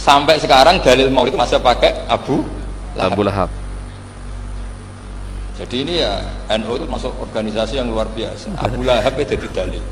Sampai sekarang dalil maulid masih pakai Abu Lahab. Jadi ini ya NU itu masuk organisasi yang luar biasa. Abu Lahab itu jadi dalil.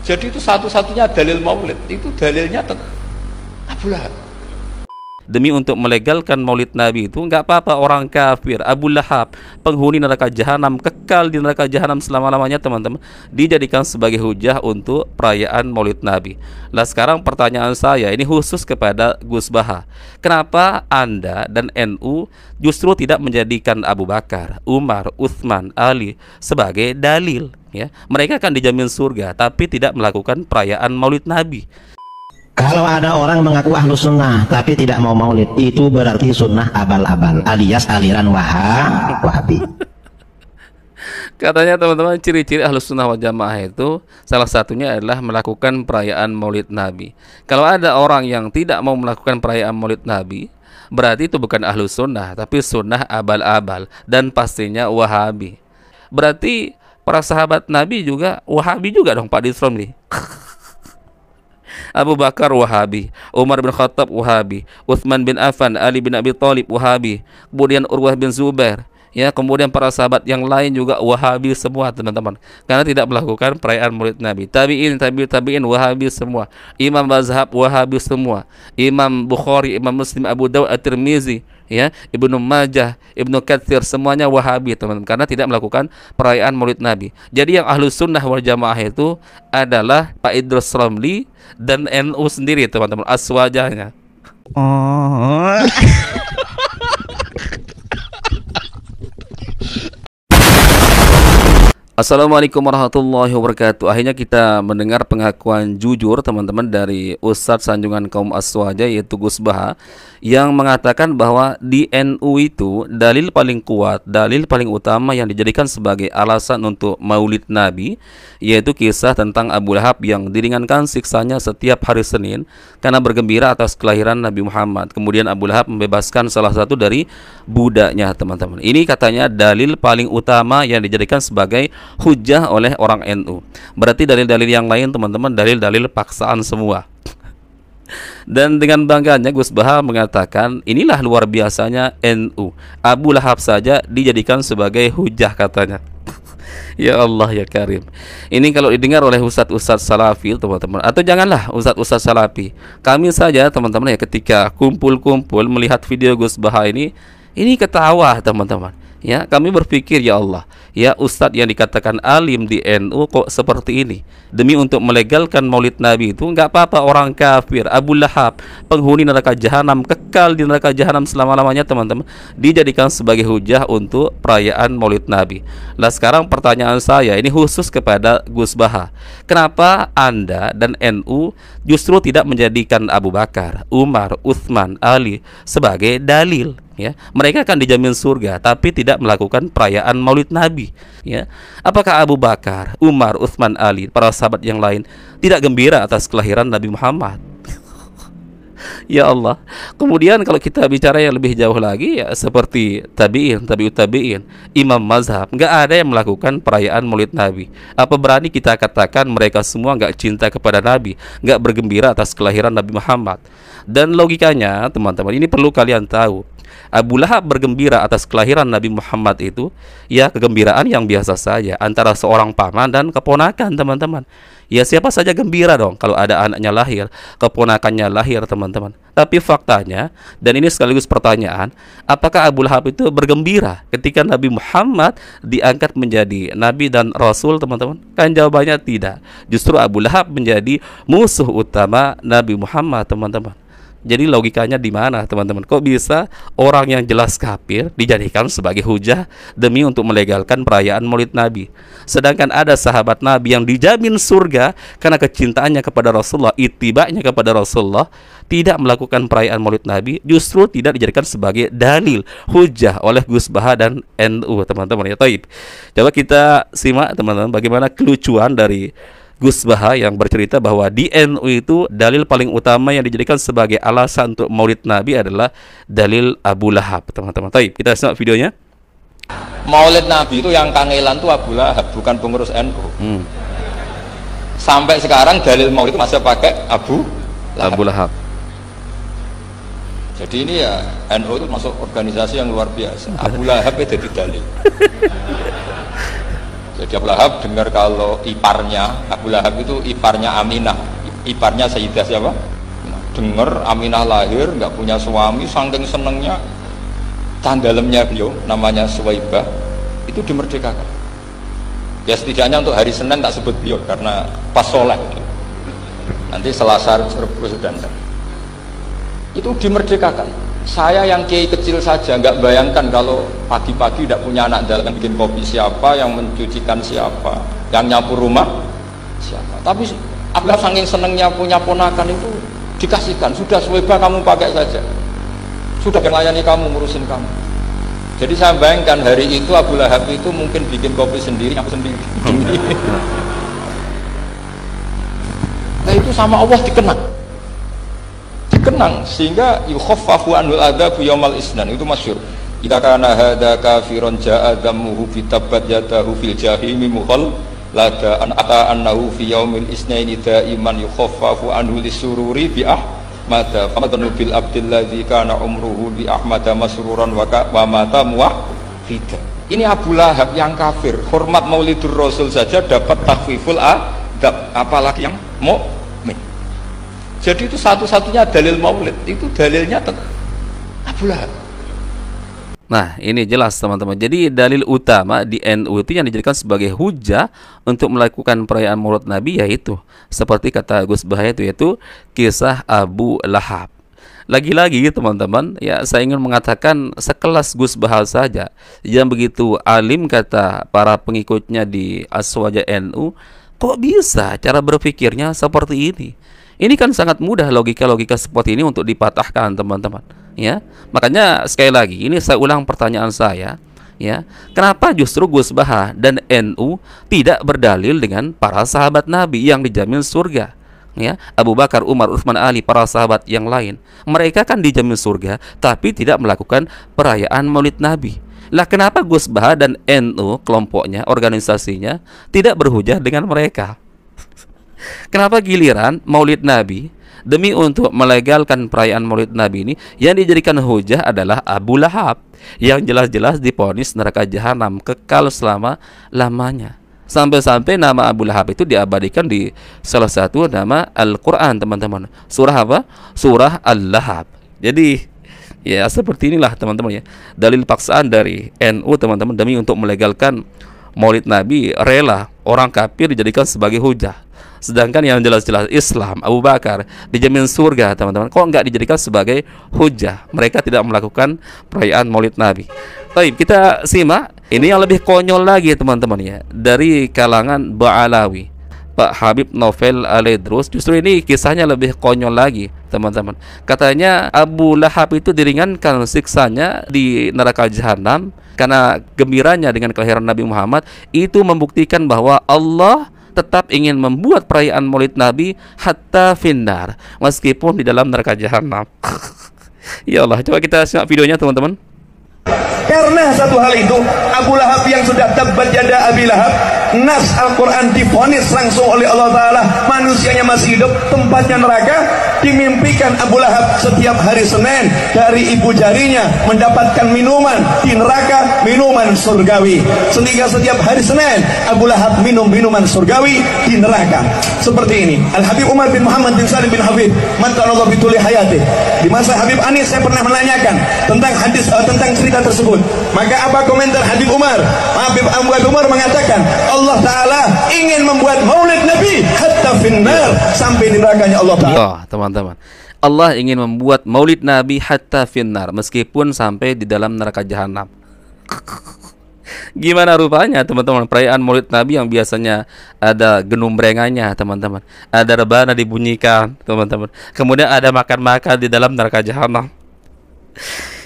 Jadi itu satu-satunya dalil maulid, itu dalilnya Abu Lahab. Demi untuk melegalkan maulid Nabi itu nggak apa-apa orang kafir, Abu Lahab, penghuni neraka jahanam, kekal di neraka jahanam selama-lamanya teman-teman, dijadikan sebagai hujah untuk perayaan maulid Nabi. Nah sekarang pertanyaan saya ini khusus kepada Gus Baha, kenapa Anda dan NU justru tidak menjadikan Abu Bakar, Umar, Utsman, Ali sebagai dalil? Ya, mereka akan dijamin surga tapi tidak melakukan perayaan maulid Nabi. Kalau ada orang mengaku ahlu sunnah tapi tidak mau maulid, itu berarti sunnah abal-abal alias aliran wahabi. Katanya teman-teman, ciri-ciri ahlus sunnah wal jamaah itu salah satunya adalah melakukan perayaan maulid Nabi. Kalau ada orang yang tidak mau melakukan perayaan maulid Nabi, berarti itu bukan ahlus sunnah tapi sunnah abal-abal dan pastinya wahabi. Berarti para sahabat Nabi juga wahabi juga dong Pak Disrom nih. Abu Bakar Wahabi, Umar bin Khattab Wahabi, Utsman bin Affan, Ali bin Abi Thalib Wahabi, kemudian Urwah bin Zubair, ya, kemudian para sahabat yang lain juga Wahabi semua teman-teman, karena tidak melakukan perayaan maulid Nabi. Tabi'in Wahabi semua, Imam mazhab Wahabi semua, Imam Bukhari, Imam Muslim, Abu Dawud, At-Tirmizi, ya, Ibnu Majah, Ibnu Katsir, semuanya Wahabi teman-teman, karena tidak melakukan perayaan maulid Nabi. Jadi yang ahlus sunnah wal jamaah itu adalah Pak Idrus Ramli dan NU sendiri teman-teman, aswajahnya. Assalamualaikum warahmatullahi wabarakatuh. Akhirnya kita mendengar pengakuan jujur teman-teman dari Ustadz Sanjungan Kaum Aswaja, yaitu Gus Baha, yang mengatakan bahwa di NU itu dalil paling kuat, dalil paling utama yang dijadikan sebagai alasan untuk maulid Nabi, yaitu kisah tentang Abu Lahab yang diringankan siksanya setiap hari Senin karena bergembira atas kelahiran Nabi Muhammad. Kemudian Abu Lahab membebaskan salah satu dari budaknya teman-teman. Ini katanya dalil paling utama yang dijadikan sebagai hujah oleh orang NU. Berarti dalil-dalil yang lain teman-teman dalil-dalil paksaan semua. Dan dengan bangganya Gus Baha mengatakan inilah luar biasanya NU, Abu Lahab saja dijadikan sebagai hujah katanya. Ya Allah ya Karim. Ini kalau didengar oleh ustadz-ustadz salafi teman-teman, atau janganlah ustadz-ustadz salafi, kami saja teman-teman ya, ketika kumpul-kumpul melihat video Gus Baha ini ketawa teman-teman. Ya, kami berpikir ya Allah, ya ustadz yang dikatakan alim di NU kok seperti ini. Demi untuk melegalkan maulid Nabi itu nggak apa-apa orang kafir, Abu Lahab, penghuni neraka jahanam, kekal di neraka jahanam selama-lamanya teman-teman, dijadikan sebagai hujah untuk perayaan maulid Nabi. Nah sekarang pertanyaan saya ini khusus kepada Gus Baha, kenapa Anda dan NU justru tidak menjadikan Abu Bakar, Umar, Utsman, Ali sebagai dalil? Ya, mereka akan dijamin surga tapi tidak melakukan perayaan maulid Nabi. Ya, apakah Abu Bakar, Umar, Utsman, Ali, para sahabat yang lain tidak gembira atas kelahiran Nabi Muhammad? Ya Allah. Kemudian kalau kita bicara yang lebih jauh lagi, ya seperti tabi'in, tabi'ut tabi'in, imam mazhab, nggak ada yang melakukan perayaan maulid Nabi. Apa berani kita katakan mereka semua nggak cinta kepada Nabi, nggak bergembira atas kelahiran Nabi Muhammad? Dan logikanya teman-teman, ini perlu kalian tahu, Abu Lahab bergembira atas kelahiran Nabi Muhammad itu ya kegembiraan yang biasa saja antara seorang paman dan keponakan teman-teman. Ya siapa saja gembira dong kalau ada anaknya lahir, keponakannya lahir teman-teman. Tapi faktanya, dan ini sekaligus pertanyaan, apakah Abu Lahab itu bergembira ketika Nabi Muhammad diangkat menjadi Nabi dan Rasul teman-teman? Kan jawabannya tidak. Justru Abu Lahab menjadi musuh utama Nabi Muhammad teman-teman. Jadi logikanya di mana teman-teman? Kok bisa orang yang jelas kafir dijadikan sebagai hujah demi untuk melegalkan perayaan maulid Nabi? Sedangkan ada sahabat Nabi yang dijamin surga karena kecintaannya kepada Rasulullah, ittiba'nya kepada Rasulullah, tidak melakukan perayaan maulid Nabi, justru tidak dijadikan sebagai dalil, hujah oleh Gus Baha dan NU teman-teman ya. Taib. Coba kita simak teman-teman bagaimana kelucuan dari Gus Baha yang bercerita bahwa di NU itu dalil paling utama yang dijadikan sebagai alasan untuk maulid Nabi adalah dalil Abu Lahab teman-teman. Taib, kita simak videonya. Maulid Nabi itu yang kangelan tuh Abu Lahab, bukan pengurus NU. Sampai sekarang dalil maulid masih pakai Abu Lahab. Abu Lahab. Jadi ini ya NU itu masuk organisasi yang luar biasa. Abu Lahab itu jadi dalil. Jadi Abu Lahab dengar kalau iparnya Abu Lahab itu iparnya Aminah, iparnya Sayyidah siapa? Dengar Aminah lahir nggak punya suami, saking senengnya candalemnya beliau namanya Suwaibah itu dimerdekakan. Ya setidaknya untuk hari Senin tak sebut beliau karena pas soleh. Nanti Selasa Rabu dan itu dimerdekakan. Saya yang kiai kecil saja nggak bayangkan kalau pagi-pagi tidak punya anak dalam bikin kopi siapa, yang mencucikan siapa, yang nyapu rumah siapa. Tapi Abdullah saking senengnya punya ponakan itu dikasihkan. Sudah Suwaibah kamu pakai saja. Sudah melayani kamu, ngurusin kamu. Jadi saya bayangkan hari itu Abu Lahab itu mungkin bikin kopi sendiri, nyapu sendiri. Nah itu sama Allah dikenang sehingga yukhaffafu anul adzabu yaumal isnan, itu masyhur. Idza kana hadza kafiron ja'a dhammuhu fi tabbat yadahu fil jahimi mukhallada an ata annahu fi yaumil isnaini daiman yukhaffafu anhu lisururi bi ahmada famadnu bil abdilladzi kana umruhu bi ahmada masruran wa mata muwahhida. Ini Abu Lahab yang kafir, hormat Maulidur Rasul saja dapat takhfiful adab, apalagi yang mukmin. Jadi itu satu-satunya dalil maulid, itu dalilnya Abu Lahab. Nah, ini jelas teman-teman. Jadi dalil utama di NU itu yang dijadikan sebagai hujah untuk melakukan perayaan Maulid Nabi yaitu seperti kata Gus Bahaya itu yaitu kisah Abu Lahab. Lagi-lagi teman-teman, ya saya ingin mengatakan sekelas Gus Bahaya saja yang begitu alim kata para pengikutnya di Aswaja NU, kok bisa cara berpikirnya seperti ini? Ini kan sangat mudah logika-logika seperti ini untuk dipatahkan teman-teman. Ya, makanya sekali lagi ini saya ulang pertanyaan saya. Ya, kenapa justru Gus Bahaya dan NU tidak berdalil dengan para sahabat Nabi yang dijamin surga? Ya, Abu Bakar, Umar, Utsman, Ali, para sahabat yang lain, mereka kan dijamin surga, tapi tidak melakukan perayaan Maulid Nabi. Lah kenapa Gus Bahaya dan NU kelompoknya, organisasinya tidak berhujah dengan mereka? Kenapa giliran Maulid Nabi demi untuk melegalkan perayaan Maulid Nabi ini yang dijadikan hujah adalah Abu Lahab yang jelas-jelas divonis neraka jahanam kekal selama-lamanya. Sampai-sampai nama Abu Lahab itu diabadikan di salah satu nama Al-Quran teman-teman. Surah apa? Surah Al-Lahab. Jadi ya seperti inilah teman-teman ya, dalil paksaan dari NU teman-teman demi untuk melegalkan Maulid Nabi, rela orang kafir dijadikan sebagai hujah. Sedangkan yang jelas-jelas Islam, Abu Bakar dijamin surga teman-teman, kok nggak dijadikan sebagai hujah? Mereka tidak melakukan perayaan Maulid Nabi. Baik, kita simak ini yang lebih konyol lagi teman-teman ya, dari kalangan Ba'alawi, Pak Habib Novel Aledrus. Justru ini kisahnya lebih konyol lagi teman-teman. Katanya Abu Lahab itu diringankan siksanya di neraka jahanam karena gembiranya dengan kelahiran Nabi Muhammad. Itu membuktikan bahwa Allah tetap ingin membuat perayaan Maulid Nabi hatta finnar, meskipun di dalam neraka jahanam. Ya Allah, coba kita simak videonya teman-teman. Karena satu hal itu, Abu Lahab yang sudah tabbat yada Abi Lahab, nas Al-Quran divonis langsung oleh Allah Ta'ala, manusianya masih hidup, tempatnya neraka. Dimimpikan Abu Lahab setiap hari Senin dari ibu jarinya mendapatkan minuman di neraka, minuman surgawi. Sehingga setiap hari Senin Abu Lahab minum minuman surgawi di neraka. Seperti ini. Al-Habib Umar bin Muhammad bin Salim bin Habib mantallah bituli hayati. Di masa Habib Anis saya pernah menanyakan tentang hadis tentang cerita tersebut. Maka apa komentar Habib Umar? Habib Umar mengatakan Allah Ta'ala ingin membuat Maulid Nabi hatta finnar, sampai di nerakanya Allah Ta'ala. Ya, teman-teman, Allah ingin membuat Maulid Nabi hatta finnar, meskipun sampai di dalam neraka jahanam. Gimana rupanya teman-teman perayaan Maulid Nabi yang biasanya ada genumbrengannya teman-teman, ada rebana dibunyikan teman-teman, kemudian ada makan-makan di dalam neraka jahanam.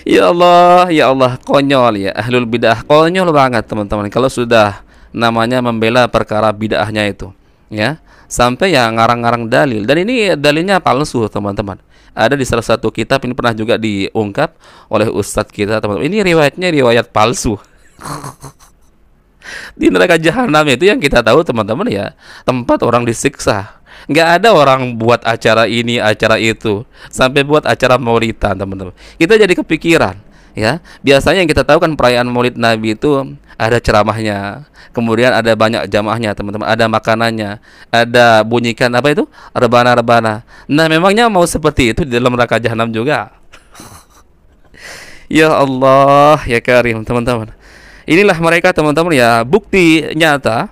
Ya Allah, konyol ya, ahlul bid'ah konyol banget teman-teman. Kalau sudah namanya membela perkara bid'ahnya itu, ya, sampai yang ngarang-ngarang dalil, dan ini dalilnya palsu teman-teman. Ada di salah satu kitab, ini pernah juga diungkap oleh ustadz kita teman-teman. Ini riwayatnya riwayat palsu. Di neraka jahanam itu yang kita tahu teman-teman ya, tempat orang disiksa. Nggak ada orang buat acara ini, acara itu, sampai buat acara maulidan, teman-teman. Kita jadi kepikiran, ya. Biasanya yang kita tahu kan perayaan Maulid Nabi itu ada ceramahnya, kemudian ada banyak jamaahnya, teman-teman, ada makanannya, ada bunyikan apa itu? Rebana-rebana. Nah, memangnya mau seperti itu di dalam neraka jahanam juga? Ya Allah, ya Karim, teman-teman. Inilah mereka, teman-teman, ya, bukti nyata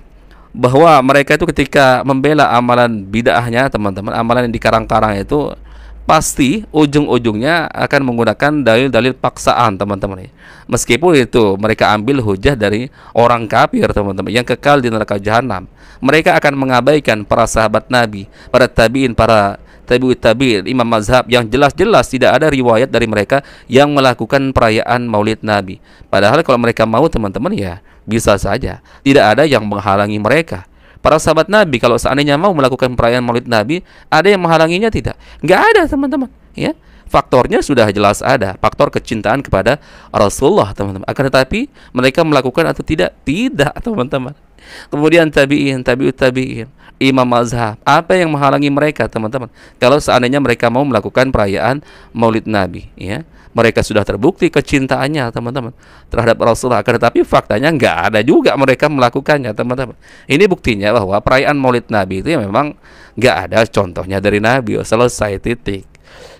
bahwa mereka itu ketika membela amalan bid'ahnya, teman-teman, amalan yang dikarang-karang itu pasti ujung-ujungnya akan menggunakan dalil-dalil paksaan, teman-teman. Meskipun itu mereka ambil hujah dari orang kafir, teman-teman, yang kekal di neraka jahanam. Mereka akan mengabaikan para sahabat Nabi, para tabi'in, para tabi'ut tabi'in, imam mazhab yang jelas-jelas tidak ada riwayat dari mereka yang melakukan perayaan Maulid Nabi. Padahal kalau mereka mau, teman-teman, ya bisa saja, tidak ada yang menghalangi mereka. Para sahabat Nabi kalau seandainya mau melakukan perayaan Maulid Nabi, ada yang menghalanginya? Tidak. Nggak ada, teman-teman. Ya, faktornya sudah jelas ada. Faktor kecintaan kepada Rasulullah, teman-teman. Akan tetapi mereka melakukan atau tidak? Tidak, teman-teman. Kemudian tabi'in, tabi'ut tabi'in, imam mazhab, apa yang menghalangi mereka, teman-teman? Kalau seandainya mereka mau melakukan perayaan Maulid Nabi, ya. Mereka sudah terbukti kecintaannya, teman-teman, terhadap Rasulullah. Akan tetapi faktanya nggak ada juga mereka melakukannya, teman-teman. Ini buktinya bahwa perayaan Maulid Nabi itu ya memang nggak ada contohnya dari Nabi. Selesai, titik.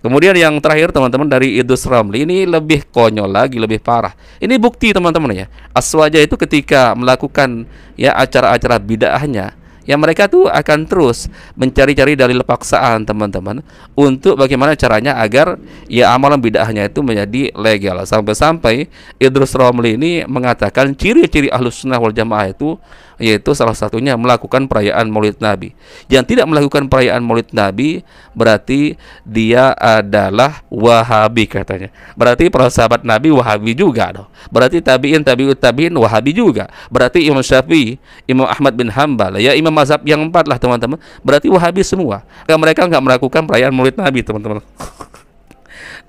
Kemudian yang terakhir, teman-teman, dari Idrus Ramli, ini lebih konyol lagi, lebih parah. Ini bukti, teman-teman, ya. Aswaja itu ketika melakukan ya acara-acara bid'ahnya, ya mereka tuh akan terus mencari-cari dalil paksaan, teman-teman, untuk bagaimana caranya agar ya amalan bid'ahnya itu menjadi legal. Sampai-sampai Idrus Ramli ini mengatakan ciri-ciri Ahlus Sunnah wal Jamaah itu yaitu salah satunya melakukan perayaan Maulid Nabi. Yang tidak melakukan perayaan Maulid Nabi berarti dia adalah Wahabi, katanya. Berarti para sahabat Nabi Wahabi juga dong. Berarti tabi'in, tabi'ut tabi'in Wahabi juga. Berarti Imam Syafi'i, Imam Ahmad bin Hambal, ya imam mazhab yang 4 lah, teman-teman. Berarti Wahabi semua. Karena mereka nggak melakukan perayaan Maulid Nabi, teman-teman.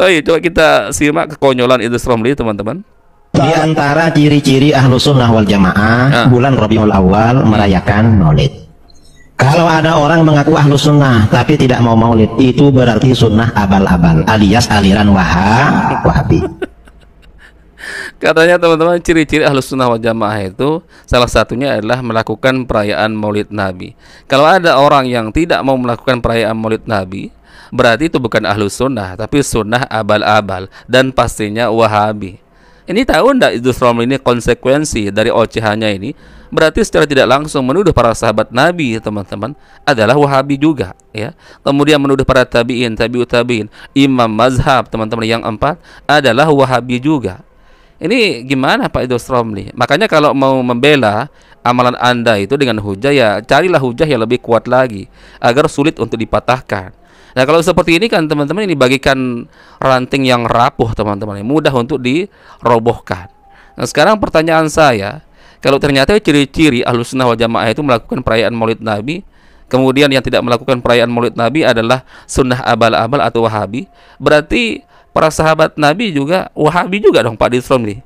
Coba kita simak kekonyolan Idrus Ramli, teman-teman. Di antara ciri-ciri ahlu sunnah wal jamaah bulan Rabiul Awal merayakan maulid. Kalau ada orang mengaku ahlu sunnah tapi tidak mau maulid, itu berarti sunnah abal-abal alias aliran Wahabi. Katanya, teman-teman, ciri-ciri ahlu sunnah wal jamaah itu salah satunya adalah melakukan perayaan Maulid Nabi. Kalau ada orang yang tidak mau melakukan perayaan Maulid Nabi, berarti itu bukan ahlu sunnah tapi sunnah abal-abal dan pastinya Wahabi. Ini tahu ndak Idrus Ramli ini konsekuensi dari ocehannya ini? Berarti secara tidak langsung menuduh para sahabat Nabi, teman-teman, adalah Wahabi juga, ya. Kemudian menuduh para tabi'in, tabi'ut tabi'in, imam mazhab, teman-teman, yang 4 adalah Wahabi juga. Ini gimana Pak Idrus Ramli? Makanya kalau mau membela amalan Anda itu dengan hujah, ya carilah hujah yang lebih kuat lagi agar sulit untuk dipatahkan. Nah, kalau seperti ini kan, teman-teman, ini bagikan ranting yang rapuh, teman-teman, mudah untuk dirobohkan. Nah, sekarang pertanyaan saya, kalau ternyata ciri-ciri Ahlus Sunnah wal Jamaah itu melakukan perayaan Maulid Nabi, kemudian yang tidak melakukan perayaan Maulid Nabi adalah sunnah abal-abal atau Wahabi, berarti para sahabat Nabi juga Wahabi juga dong, Pak Idrus Ramli.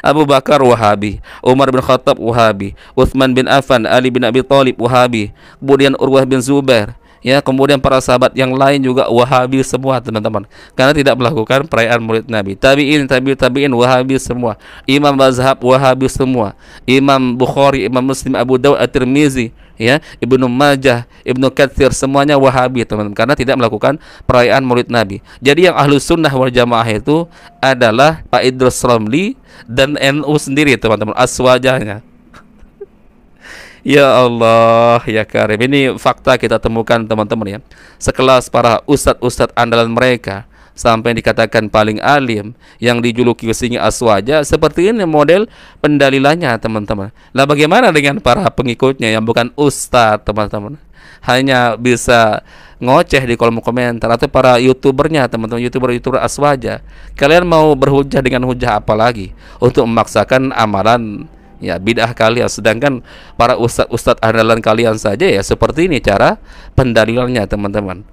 Abu Bakar Wahabi, Umar bin Khattab Wahabi, Utsman bin Affan, Ali bin Abi Thalib Wahabi, kemudian Urwah bin Zubair, ya, kemudian para sahabat yang lain juga Wahabi semua, teman-teman, karena tidak melakukan perayaan Maulid Nabi. Tabi'in, tabi'ut tabi'in Wahabi semua. Imam mazhab Wahabi semua. Imam Bukhari, Imam Muslim, Abu Dawud, At-Tirmizi, ya, Ibnu Majah, Ibnu Katsir, semuanya Wahabi, teman-teman, karena tidak melakukan perayaan Maulid Nabi. Jadi yang Ahlus Sunnah wal Jamaah itu adalah Pak Idrus Ramli dan NU sendiri, teman-teman, aswajahnya. Ya Allah, ya Karim, ini fakta kita temukan, teman-teman, ya. Sekelas para ustadz-ustadz andalan mereka sampai dikatakan paling alim, yang dijuluki singi aswaja, seperti ini model pendalilannya, teman-teman. Lah bagaimana dengan para pengikutnya yang bukan ustadz, teman-teman? Hanya bisa ngoceh di kolom komentar, atau para youtubernya, teman-teman, youtuber aswaja. Kalian mau berhujah dengan hujah apa lagi untuk memaksakan amalan ya bid'ah kalian, sedangkan para ustadz andalan kalian saja ya seperti ini cara pendalilannya, teman-teman.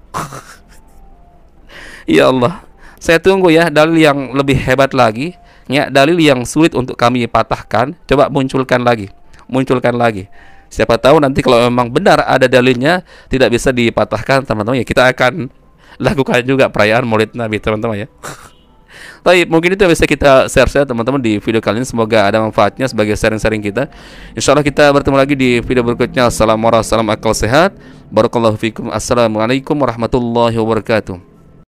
Ya Allah, saya tunggu ya dalil yang lebih hebat lagi, ya, dalil yang sulit untuk kami patahkan. Coba munculkan lagi, Siapa tahu nanti kalau memang benar ada dalilnya, tidak bisa dipatahkan teman-teman ya, kita akan lakukan juga perayaan Maulid Nabi teman-teman ya. Baik, mungkin itu yang bisa kita share teman-teman di video kali ini. Semoga ada manfaatnya sebagai sharing-sharing kita. Insyaallah kita bertemu lagi di video berikutnya. Assalamualaikum warahmatullahi wabarakatuh. Barakallahu fikum. Assalamualaikum warahmatullahi wabarakatuh.